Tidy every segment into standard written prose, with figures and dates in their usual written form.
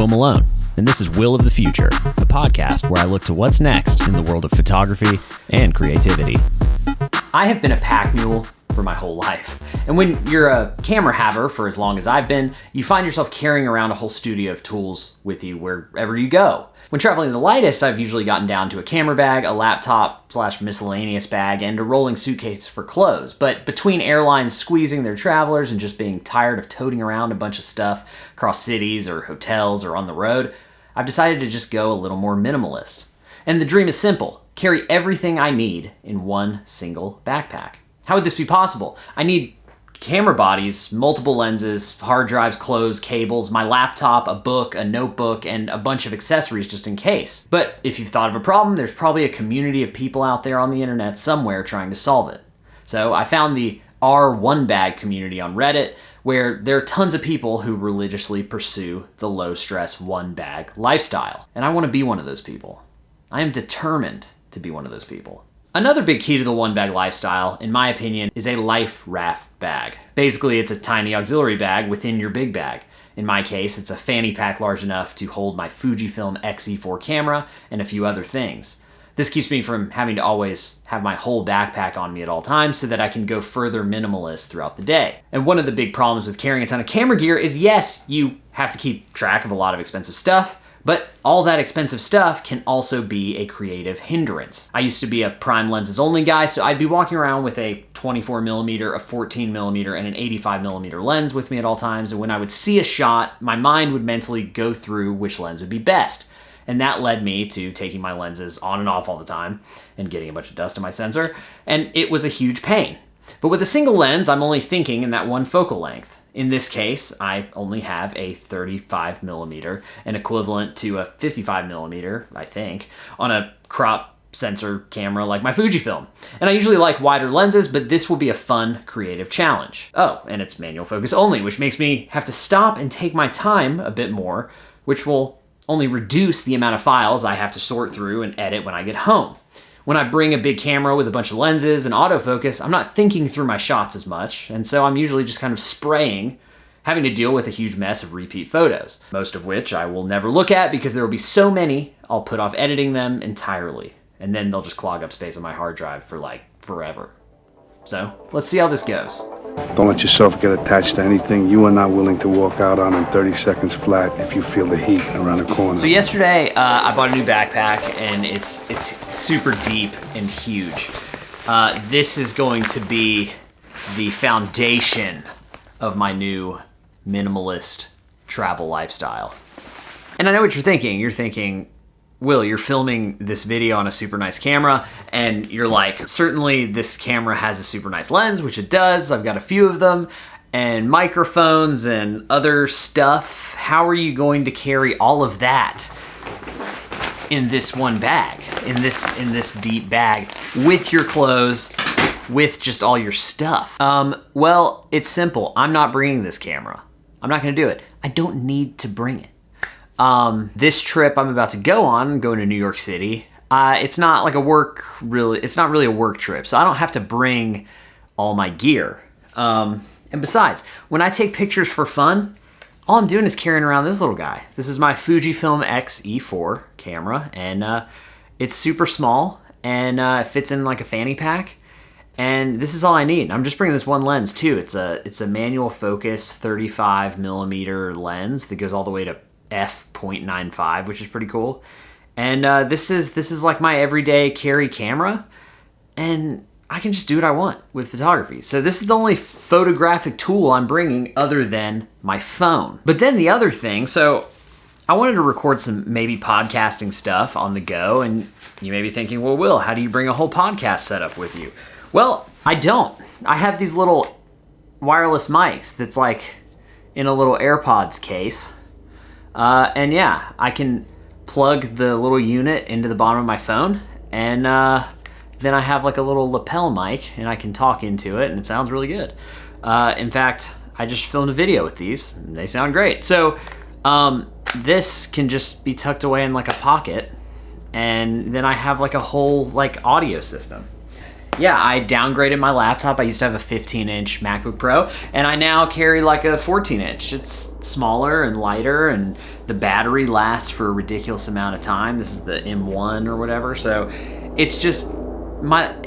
Will Malone, and this is Will of the Future, the podcast where I look to what's next in the world of photography and creativity. I have been a pack mule for my whole life. And when you're a camera haver for as long as I've been, you find yourself carrying around a whole studio of tools with you wherever you go. When traveling the lightest, I've usually gotten down to a camera bag, a laptop / miscellaneous bag, and a rolling suitcase for clothes. But between airlines squeezing their travelers and just being tired of toting around a bunch of stuff across cities or hotels or on the road, I've decided to just go a little more minimalist. And the dream is simple: carry everything I need in one single backpack. How would this be possible? I need camera bodies, multiple lenses, hard drives, clothes, cables, my laptop, a book, a notebook, and a bunch of accessories just in case. But if you've thought of a problem, there's probably a community of people out there on the internet somewhere trying to solve it. So I found the R1 bag community on Reddit, where there are tons of people who religiously pursue the low-stress one bag lifestyle. And I want to be one of those people. I am determined to be one of those people. Another big key to the one bag lifestyle, in my opinion, is a life raft bag. Basically, it's a tiny auxiliary bag within your big bag. In my case, it's a fanny pack large enough to hold my Fujifilm X-E4 camera and a few other things. This keeps me from having to always have my whole backpack on me at all times so that I can go further minimalist throughout the day. And one of the big problems with carrying a ton of camera gear is, yes, you have to keep track of a lot of expensive stuff, but all that expensive stuff can also be a creative hindrance. I used to be a prime lenses only guy, so I'd be walking around with a 24mm, a 14mm, and an 85mm lens with me at all times, and when I would see a shot, my mind would mentally go through which lens would be best. And that led me to taking my lenses on and off all the time and getting a bunch of dust in my sensor, and it was a huge pain. But with a single lens, I'm only thinking in that one focal length. In this case, I only have a 35mm, an equivalent to a 55mm, I think, on a crop sensor camera like my Fujifilm. And I usually like wider lenses, but this will be a fun, creative challenge. Oh, and it's manual focus only, which makes me have to stop and take my time a bit more, which will only reduce the amount of files I have to sort through and edit when I get home. When I bring a big camera with a bunch of lenses and autofocus, I'm not thinking through my shots as much, and so I'm usually just kind of spraying, having to deal with a huge mess of repeat photos, most of which I will never look at because there will be so many, I'll put off editing them entirely, and then they'll just clog up space on my hard drive for like forever. So let's see how this goes. Don't let yourself get attached to anything you are not willing to walk out on in 30 seconds flat if you feel the heat around the corner. So yesterday, I bought a new backpack, and it's super deep and huge. This is going to be the foundation of my new minimalist travel lifestyle. And I know what you're thinking. You're thinking, Will, you're filming this video on a super nice camera, and you're like, certainly this camera has a super nice lens, which it does. I've got a few of them, and microphones and other stuff. How are you going to carry all of that in this one bag, in this deep bag, with your clothes, with just all your stuff? Well, it's simple. I'm not bringing this camera. I'm not gonna do it. I don't need to bring it. This trip I'm about to go on, I'm going to New York City, it's not like it's not really a work trip, so I don't have to bring all my gear. And besides, when I take pictures for fun, all I'm doing is carrying around this little guy. This is my Fujifilm X-E4 camera, and it's super small, and it fits in like a fanny pack, and this is all I need. I'm just bringing this one lens too. It's a manual focus 35mm lens that goes all the way to f.95, which is pretty cool. And this is like my everyday carry camera, and I can just do what I want with photography. So this is the only photographic tool I'm bringing other than my phone. But then the other thing, so I wanted to record some maybe podcasting stuff on the go, and you may be thinking, well, Will, how do you bring a whole podcast setup with you? Well, I don't. I have these little wireless mics that's like in a little AirPods case. And yeah, I can plug the little unit into the bottom of my phone, and then I have like a little lapel mic, and I can talk into it, and it sounds really good. In fact, I just filmed a video with these, and they sound great. So this can just be tucked away in like a pocket, and then I have like a whole like audio system. Yeah, I downgraded my laptop. I used to have a 15-inch MacBook Pro, and I now carry like a 14-inch. It's smaller and lighter, and the battery lasts for a ridiculous amount of time. This is the M1 or whatever, so it's just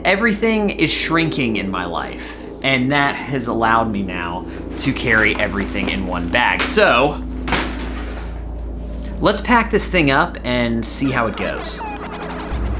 everything is shrinking in my life, and that has allowed me now to carry everything in one bag. So let's pack this thing up and see how it goes.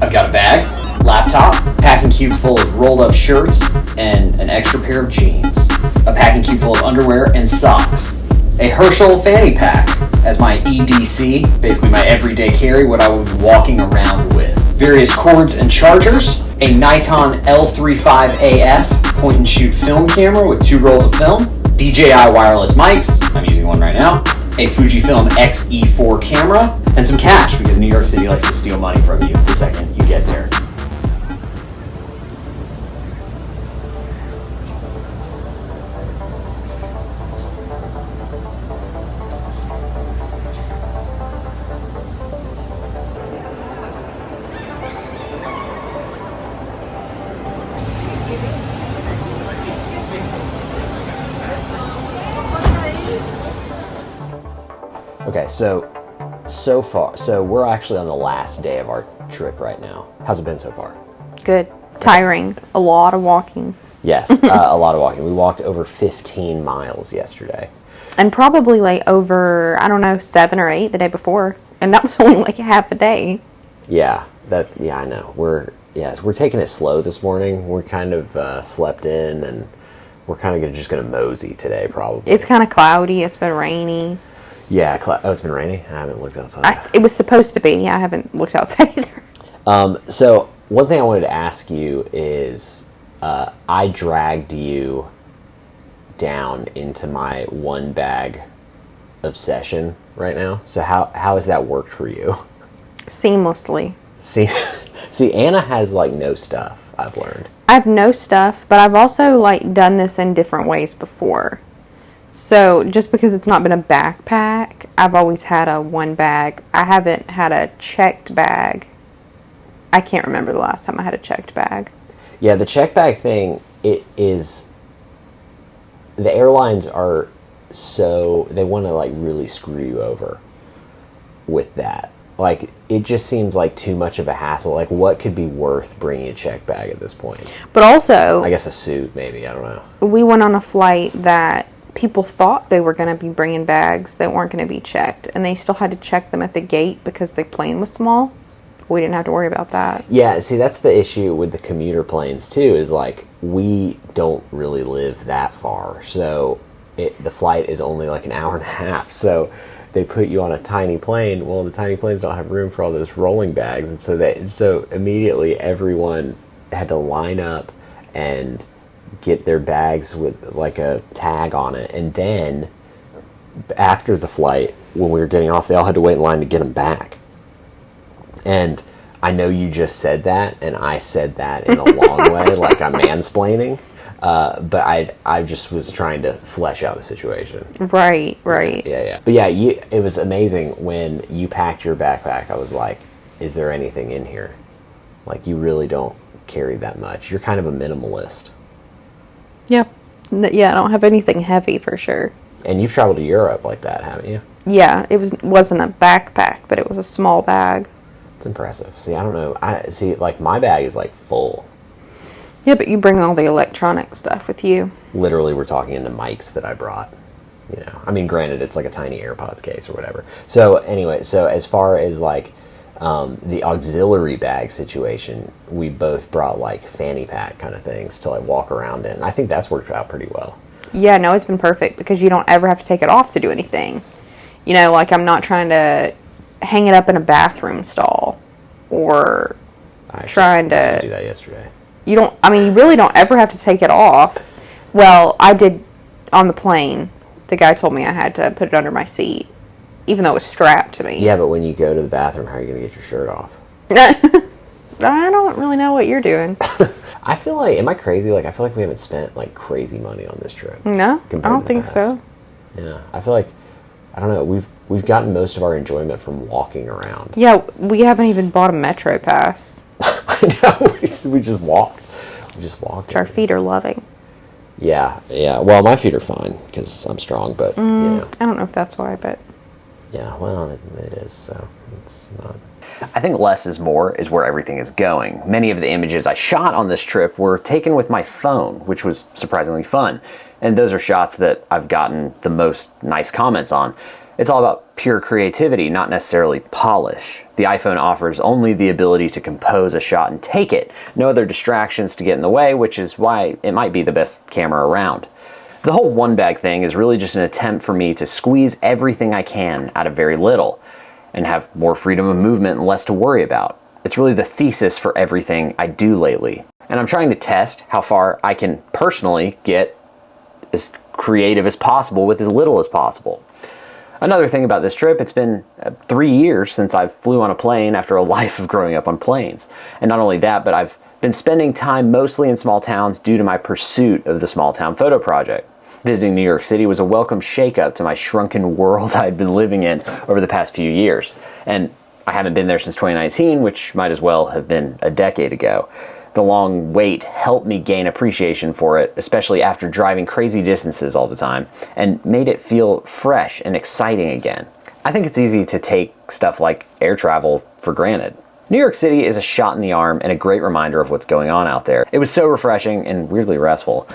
I've got a bag, laptop, packing cube full of rolled up shirts, and an extra pair of jeans. A packing cube full of underwear and socks. A Herschel fanny pack as my EDC, basically my everyday carry, what I would be walking around with. Various cords and chargers. A Nikon L35AF point and shoot film camera with 2 rolls of film. DJI wireless mics, I'm using one right now. A Fujifilm X-E4 camera, and some cash, because New York City likes to steal money from you the second you get there. Okay, so far, we're actually on the last day of our trip right now. How's it been so far? Good. Tiring. A lot of walking. Yes, a lot of walking. We walked over 15 miles yesterday. And probably like over, 7 or 8 the day before. And that was only like half a day. Yeah, I know. We're taking it slow this morning. We're kind of slept in, and we're kind of just going to mosey today probably. It's kind of cloudy. It's been rainy. Yeah, it's been raining. I haven't looked outside. It was supposed to be. I haven't looked outside either. So one thing I wanted to ask you is, I dragged you down into my one bag obsession right now. So how has that worked for you? Seamlessly. See, Anna has like no stuff, I've learned. I have no stuff, but I've also like done this in different ways before. So just because it's not been a backpack, I've always had a one bag. I haven't had a checked bag. I can't remember the last time I had a checked bag. Yeah, the checked bag thing, it is, the airlines are they want to like really screw you over with that. Like, it just seems like too much of a hassle. Like, what could be worth bringing a checked bag at this point? But also, I guess a suit, maybe. I don't know. We went on a flight that people thought they were going to be bringing bags that weren't going to be checked, and they still had to check them at the gate because the plane was small. We didn't have to worry about that. Yeah, see, that's the issue with the commuter planes, too, is, like, we don't really live that far, so the flight is only, like, an hour and a half, so they put you on a tiny plane. Well, the tiny planes don't have room for all those rolling bags, and so immediately everyone had to line up and get their bags with like a tag on it, and then after the flight, when we were getting off, they all had to wait in line to get them back. And I know you just said that, and I said that in a long way, like I'm mansplaining, but I just was trying to flesh out the situation. Right. Yeah. But yeah, it was amazing when you packed your backpack. I was like, is there anything in here? Like, you really don't carry that much. You're kind of a minimalist. Yeah, I don't have anything heavy for sure. And you've traveled to Europe like that, haven't you? Yeah, wasn't a backpack, but it was a small bag. It's impressive. See, I don't know. Like, my bag is like full. Yeah, but you bring all the electronic stuff with you. Literally, we're talking into mics that I brought. You know, I mean, granted, it's like a tiny AirPods case or whatever. So anyway, as far as like the auxiliary bag situation, we both brought like fanny pack kind of things to like walk around in. I think that's worked out pretty well. Yeah, no, it's been perfect because you don't ever have to take it off to do anything. You know, like I'm not trying to hang it up in a bathroom stall or trying to do that yesterday. You really don't ever have to take it off. Well, I did on the plane. The guy told me I had to put it under my seat, even though it was strapped to me. Yeah, but when you go to the bathroom, how are you going to get your shirt off? I don't really know what you're doing. I feel like, am I crazy? Like, I feel like we haven't spent like crazy money on this trip. No, I don't think so. Yeah, I feel like, I don't know, we've gotten most of our enjoyment from walking around. Yeah, we haven't even bought a Metro pass. I know, we just walked. You just walk. Which our feet are loving. Yeah. Well, my feet are fine because I'm strong, but I don't know if that's why, but yeah. Well, it is. So it's not. I think less is more is where everything is going. Many of the images I shot on this trip were taken with my phone, which was surprisingly fun. And those are shots that I've gotten the most nice comments on. It's all about pure creativity, not necessarily polish. The iPhone offers only the ability to compose a shot and take it. No other distractions to get in the way, which is why it might be the best camera around. The whole one bag thing is really just an attempt for me to squeeze everything I can out of very little and have more freedom of movement and less to worry about. It's really the thesis for everything I do lately. And I'm trying to test how far I can personally get as creative as possible with as little as possible. Another thing about this trip, it's been 3 years since I flew on a plane after a life of growing up on planes. And not only that, but I've been spending time mostly in small towns due to my pursuit of the small town photo project. Visiting New York City was a welcome shakeup to my shrunken world I'd been living in over the past few years. And I haven't been there since 2019, which might as well have been a decade ago. The long wait helped me gain appreciation for it, especially after driving crazy distances all the time, and made it feel fresh and exciting again. I think it's easy to take stuff like air travel for granted. New York City is a shot in the arm and a great reminder of what's going on out there. It was so refreshing and weirdly restful.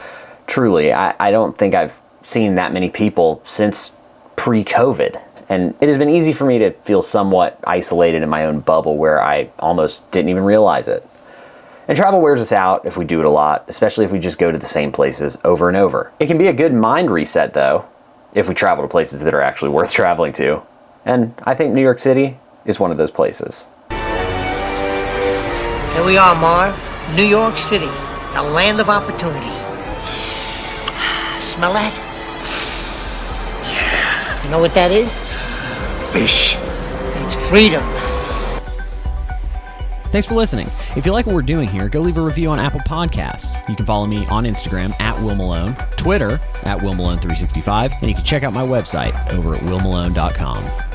Truly, I don't think I've seen that many people since pre-COVID. And it has been easy for me to feel somewhat isolated in my own bubble where I almost didn't even realize it. And travel wears us out if we do it a lot, especially if we just go to the same places over and over. It can be a good mind reset though, if we travel to places that are actually worth traveling to. And I think New York City is one of those places. Here we are, Marv. New York City, the land of opportunity. Smell that? Yeah. You know what that is? Fish. It's freedom. Thanks for listening. If you like what we're doing here, go leave a review on Apple Podcasts. You can follow me on Instagram at Will Malone, Twitter at Will Malone 365, and you can check out my website over at willmalone.com.